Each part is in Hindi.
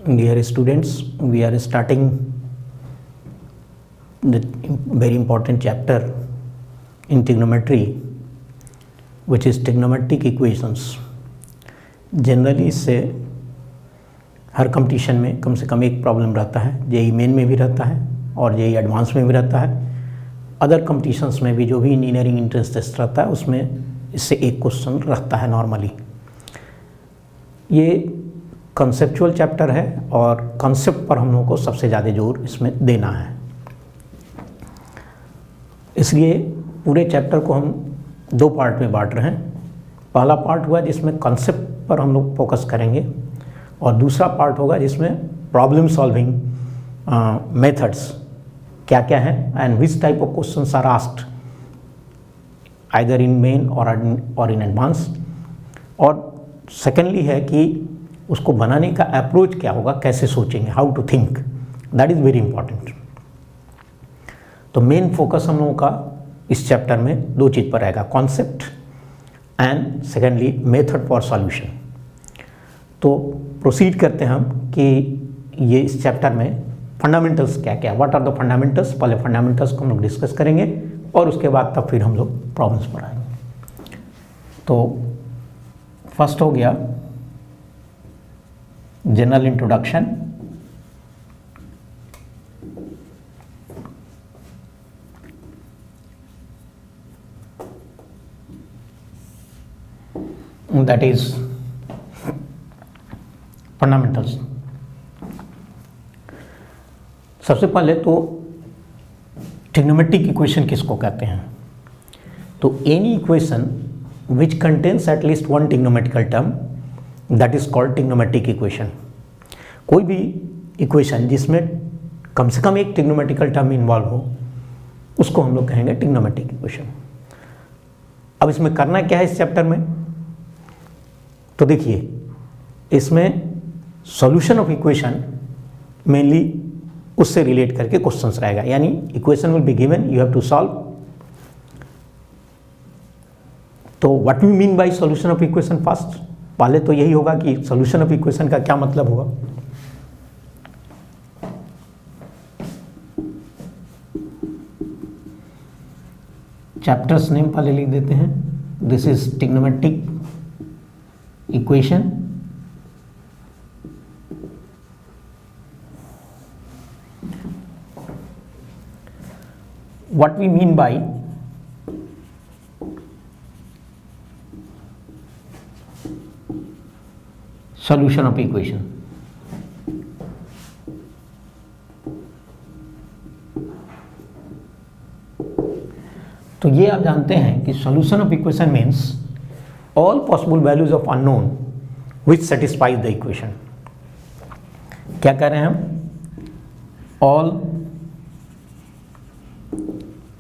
Dear students, we are starting the very important chapter in trigonometry, which is trigonometric equations. Generally इससे हर कंपटीशन में कम से कम एक प्रॉब्लम रहता है, जेई मेन में भी रहता है और जेई एडवांस में भी रहता है। अदर कंपटीशंस में भी जो भी इंजीनियरिंग एंट्रेंस टेस्ट रहता है उसमें इससे एक क्वेश्चन रहता है नॉर्मली। ये कंसेप्चुअल चैप्टर है और कॉन्सेप्ट पर हम लोगों को सबसे ज़्यादा जोर इसमें देना है, इसलिए पूरे चैप्टर को हम दो पार्ट में बांट रहे हैं। पहला पार्ट हुआ जिसमें कॉन्सेप्ट पर हम लोग फोकस करेंगे और दूसरा पार्ट होगा जिसमें प्रॉब्लम सॉल्विंग मेथड्स क्या क्या हैं and which type of questions are asked either in main or in advance. और सेकेंडली है कि उसको बनाने का अप्रोच क्या होगा, कैसे सोचेंगे, how to think, that is very important. तो मेन फोकस हम लोगों का इस चैप्टर में दो चीज़ पर रहेगा, concept and secondly method for solution. तो प्रोसीड करते हैं हम कि ये इस चैप्टर में फंडामेंटल्स क्या क्या, व्हाट आर द फंडामेंटल्स। पहले फंडामेंटल्स को हम लोग डिस्कस करेंगे और उसके बाद तब फिर हम लोग प्रॉब्लम्स पर आएंगे। तो फर्स्ट हो गया general introduction, that is fundamentals। सबसे पहले तो ट्रिग्नोमेट्रिक इक्वेशन किसको कहते हैं? तो any equation which contains at least one trigonometrical term that is called trigonometric equation. कोई भी इक्वेशन जिसमें कम से कम एक ट्रिग्नोमेट्रिकल टर्म इन्वॉल्व हो उसको हम लोग कहेंगे ट्रिग्नोमेट्रिक इक्वेशन। अब इसमें करना क्या है इस चैप्टर में? तो देखिए, इसमें सॉल्यूशन ऑफ इक्वेशन मेनली उससे रिलेट करके क्वेश्चंस रहेगा, यानी equation will be given, you have to solve. तो what we mean by solution of equation? First पहले तो यही होगा कि सॉल्यूशन ऑफ इक्वेशन का क्या मतलब होगा। चैप्टर्स नेम पहले लिख देते हैं। This is trigonometric equation, what we mean by solution of equation। तो ये आप जानते हैं कि solution of equation means all possible values of unknown which satisfies the equation। क्या कह रहे हैं हम? all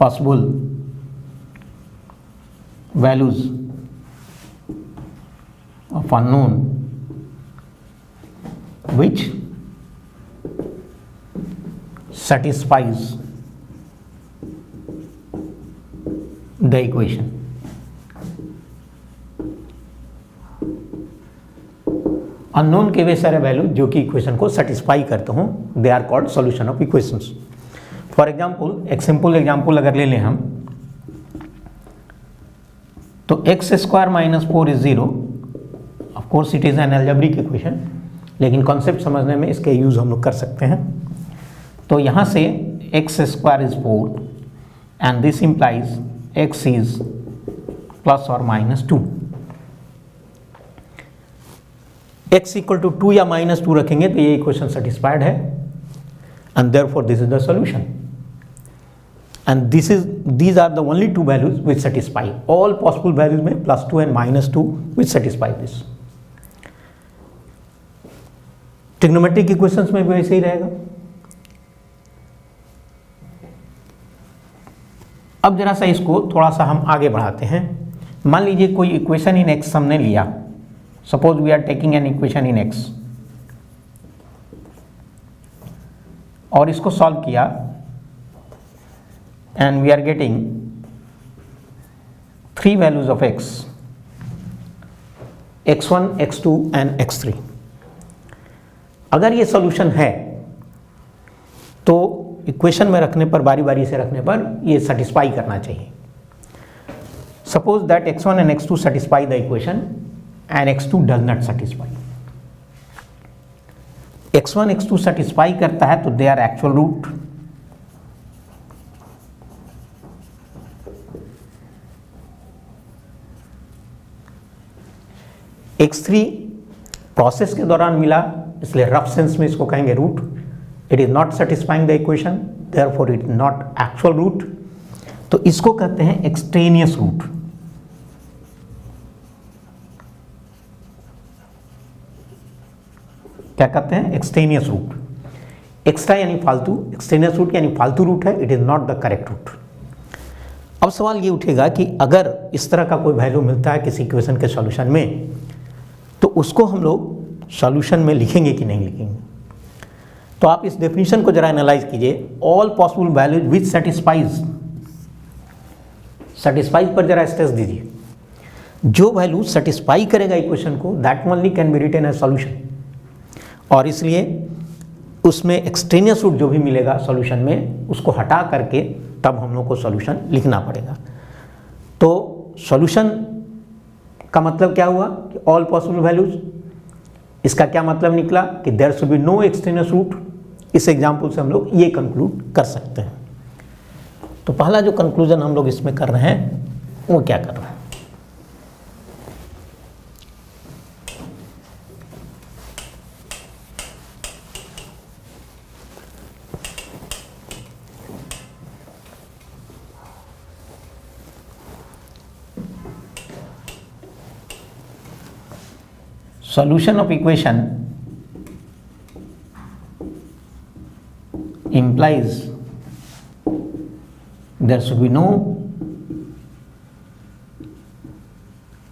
possible values of unknown which satisfies the equation। Unknown के वे सारे वैल्यू जो कि इक्वेशन को सेटिस्फाई करते हों, they are called solution of equations. For example, एक सिंपल एग्जाम्पल अगर ले लें हम, तो x square minus 4 is 0। Of course it is an algebraic equation, लेकिन कॉन्सेप्ट समझने में इसके यूज हम लोग कर सकते हैं। तो यहाँ से x square is 4 and this implies x is plus और माइनस 2। एक्स इक्वल टू 2 या माइनस 2 रखेंगे तो ये इक्वेशन सेटिस्फाइड है and therefore this is the solution. And these are the only two values which satisfy all possible values में +2 and -2 which satisfy this। Trigonometric equations में भी वैसे ही रहेगा। अब जरा सा इसको थोड़ा सा हम आगे बढ़ाते हैं। मान लीजिए कोई इक्वेशन इन x हमने लिया, suppose we are taking an equation in x और इसको सॉल्व किया and we are getting 3 values of x, x1, x2 and x3। अगर ये सॉल्यूशन है तो इक्वेशन में रखने पर, बारी बारी से रखने पर ये सेटिस्फाई करना चाहिए। Suppose that x1 and x2 satisfy the equation and x2 does not satisfy। x1 x2 satisfy करता है तो they are actual root, x3 process के दौरान मिला, इसलिए रफ सेंस में इसको कहेंगे root. It is not satisfying the equation, therefore it is not actual root, तो इसको कहते हैं एक्सट्रेनियस रूट। क्या कहते हैं? Extraneous root. एक्स्ट्रा यानी फालतू, एक्सट्रेनियस रूट यानी फालतू रूट है, it is not the correct root. अब सवाल ये उठेगा कि अगर इस तरह का कोई वैल्यू मिलता है किसी इक्वेशन के सॉल्यूशन में, तो उसको हम लोग सॉल्यूशन में लिखेंगे कि नहीं लिखेंगे। तो आप इस डेफिनेशन को जरा एनालाइज कीजिए। All possible values which satisfies पर जरा स्ट्रेस दीजिए। जो वैल्यू सेटिस्फाई करेगा इक्वेशन को, that only can be written as solution. और इसलिए उसमें एक्सट्रेनियस रूट जो भी मिलेगा सॉल्यूशन में, उसको हटा करके तब हम लोग को सॉल्यूशन लिखना पड़ेगा। तो सॉल्यूशन का मतलब क्या हुआ कि ऑल पॉसिबल वैल्यूज। इसका क्या मतलब निकला कि there should be no extraneous root. इस एग्जांपल से हम लोग ये कंक्लूड कर सकते हैं। तो पहला जो कंक्लूजन हम लोग इसमें कर रहे हैं वो क्या कर रहे हैं? Solution of equation implies there should be no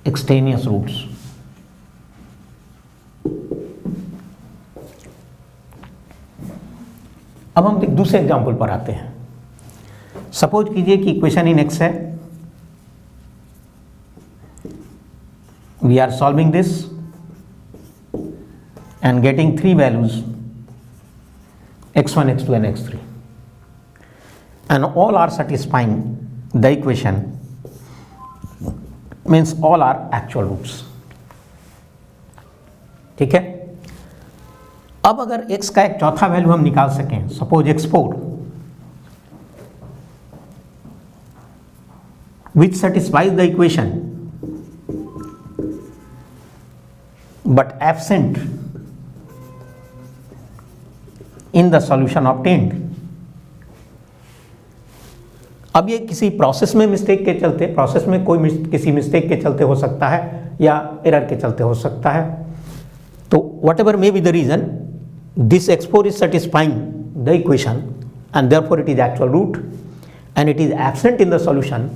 extraneous roots. अब हम एक दूसरे एग्जाम्पल पर आते हैं। सपोज कीजिए कि इक्वेशन इन एक्स है, we are solving this and getting three values x1, x2 and x3, and all are satisfying the equation, means all are actual roots। ठीक है। अब अगर x का एक चौथा वैल्यू हम निकाल सकें, suppose x4, which satisfies the equation but absent in the solution obtained। अब ये किसी प्रोसेस में मिस्टेक के चलते, प्रोसेस में कोई किसी मिस्टेक के चलते हो सकता है या एरर के चलते हो सकता है। तो whatever may be the reason, this x4 is satisfying the equation and therefore it is actual root, and it is absent in the solution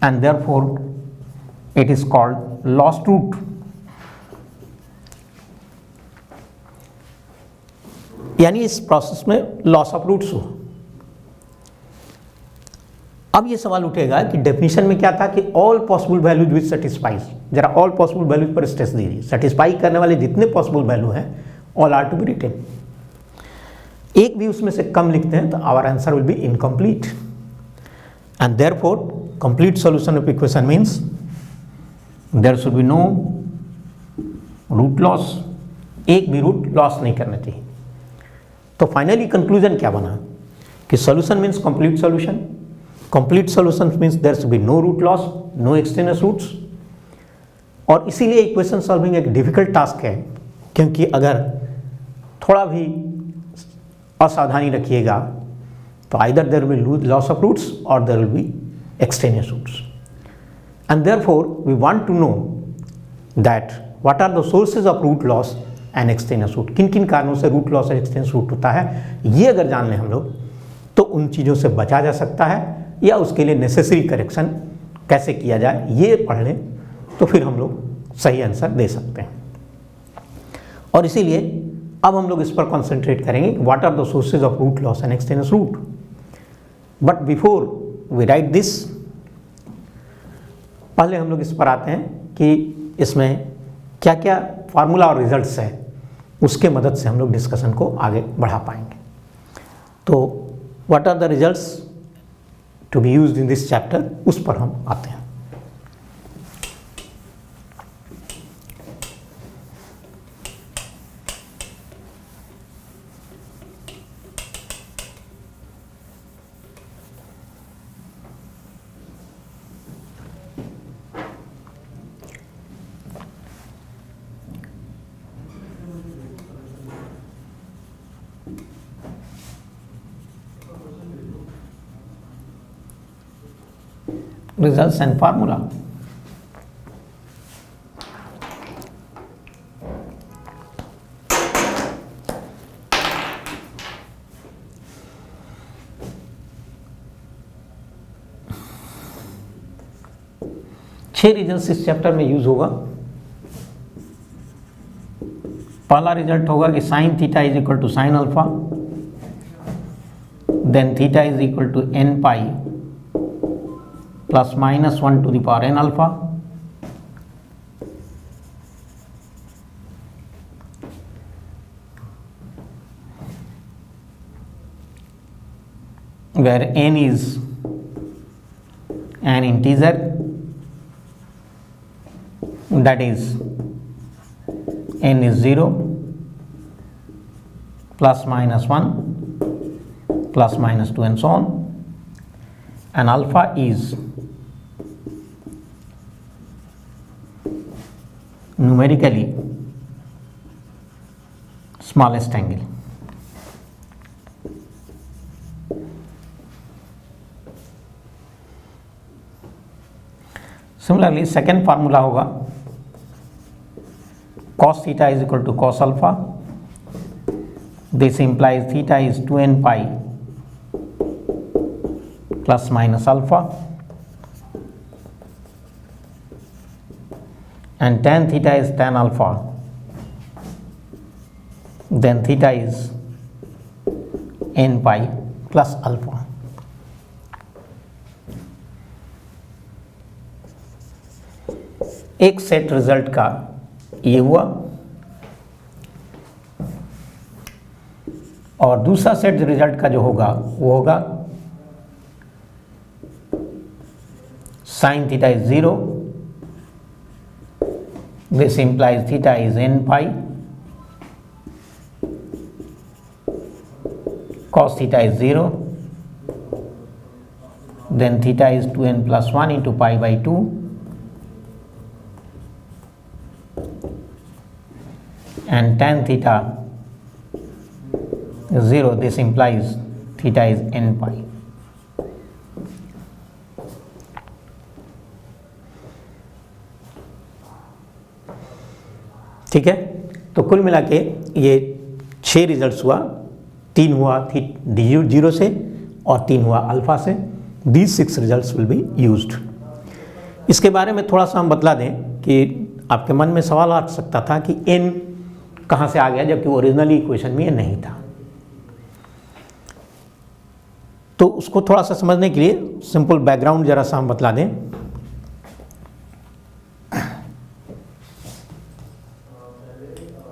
and therefore it is called lost root। यानी इस प्रोसेस में लॉस ऑफ रूट्स हो। अब ये सवाल उठेगा कि डेफिनेशन में क्या था कि all possible values which satisfies. जरा ऑल पॉसिबल वैल्यूज पर स्ट्रेस दीजिए। सेटिस्फाई करने वाले जितने पॉसिबल वैल्यू हैं all are to be written. एक भी उसमें से कम लिखते हैं तो our answer will be incomplete, and therefore complete solution of equation means there should be no root loss. एक भी रूट लॉस नहीं करना चाहिए। तो फाइनली कंक्लूजन क्या बना कि solution means complete solution. Complete solution means there should be no root loss, no extraneous roots. और इसीलिए इक्वेशन सॉल्विंग एक डिफिकल्ट टास्क है, क्योंकि अगर थोड़ा भी असावधानी रखिएगा तो either there will lose loss of roots और there will be extraneous roots. And therefore we want to know that what are the sources of root loss and extraneous root. किन किन कारणों से रूट लॉस और एक्सट्रेनियस रूट होता है, ये अगर जान लें हम लोग तो उन चीज़ों से बचा जा सकता है, या उसके लिए नेसेसरी करेक्शन कैसे किया जाए ये पढ़ लें तो फिर हम लोग सही आंसर दे सकते हैं। और इसीलिए अब हम लोग इस पर कॉन्सेंट्रेट करेंगे, what are the sources of root loss and extraneous root. But before we write this, पहले हम लोग इस पर आते हैं कि इसमें क्या क्या फार्मूला और रिजल्ट्स है उसके मदद से हम लोग डिस्कशन को आगे बढ़ा पाएंगे। तो what are the results to be used in this chapter, उस पर हम आते हैं। Results and formula. छह रिजल्ट्स इस चैप्टर में यूज होगा। पहला रिजल्ट होगा कि sine theta is equal to sine alpha, then theta is equal to n pi plus minus 1 to the power n alpha, where n is an integer, that is n is 0 plus minus 1 plus minus 2 and so on, and alpha is numerically smallest angle. Similarly, second formula होगा cos theta is equal to cos alpha. This implies theta is 2n pi plus minus alpha, and tan theta is tan alpha, then theta is n pi plus alpha. एक सेट रिजल्ट का ये हुआ, और दूसरा सेट रिजल्ट का जो होगा वो होगा sin theta is 0. This implies theta is n pi, cos theta is 0, then theta is 2n plus 1 into pi by 2, and tan theta is 0. This implies theta is n pi. ठीक है, तो कुल मिला के ये 6 रिजल्ट्स हुआ, 3 हुआ थी D0 से और 3 हुआ अल्फा से। These 6 results will be used. इसके बारे में थोड़ा सा हम बतला दें कि आपके मन में सवाल आ सकता था कि n कहाँ से आ गया, जबकि ओरिजिनली इक्वेशन में ये नहीं था। तो उसको थोड़ा सा समझने के लिए सिंपल बैकग्राउंड जरा सा हम बतला दें